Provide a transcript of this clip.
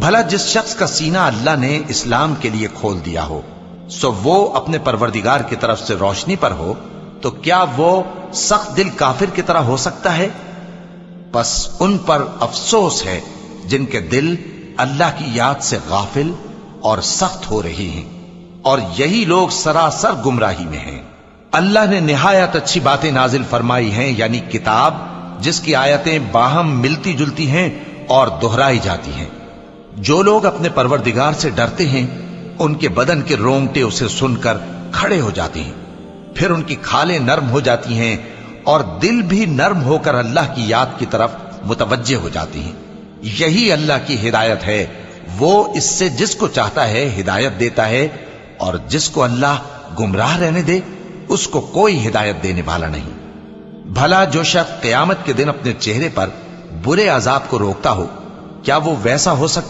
بھلا جس شخص کا سینہ اللہ نے اسلام کے لیے کھول دیا ہو سو وہ اپنے پروردگار کی طرف سے روشنی پر ہو، تو کیا وہ سخت دل کافر کی طرح ہو سکتا ہے؟ پس ان پر افسوس ہے جن کے دل اللہ کی یاد سے غافل اور سخت ہو رہی ہیں، اور یہی لوگ سراسر گمراہی میں ہیں۔ اللہ نے نہایت اچھی باتیں نازل فرمائی ہیں، یعنی کتاب جس کی آیتیں باہم ملتی جلتی ہیں اور دہرائی جاتی ہیں۔ جو لوگ اپنے پروردگار سے ڈرتے ہیں ان کے بدن کے رونگٹے اسے سن کر کھڑے ہو جاتے ہیں، پھر ان کی کھالیں نرم ہو جاتی ہیں اور دل بھی نرم ہو کر اللہ کی یاد کی طرف متوجہ ہو جاتی ہیں۔ یہی اللہ کی ہدایت ہے، وہ اس سے جس کو چاہتا ہے ہدایت دیتا ہے، اور جس کو اللہ گمراہ رہنے دے اس کو کوئی ہدایت دینے والا نہیں۔ بھلا جو شخص قیامت کے دن اپنے چہرے پر برے عذاب کو روکتا ہو، کیا وہ ویسا ہو سکتا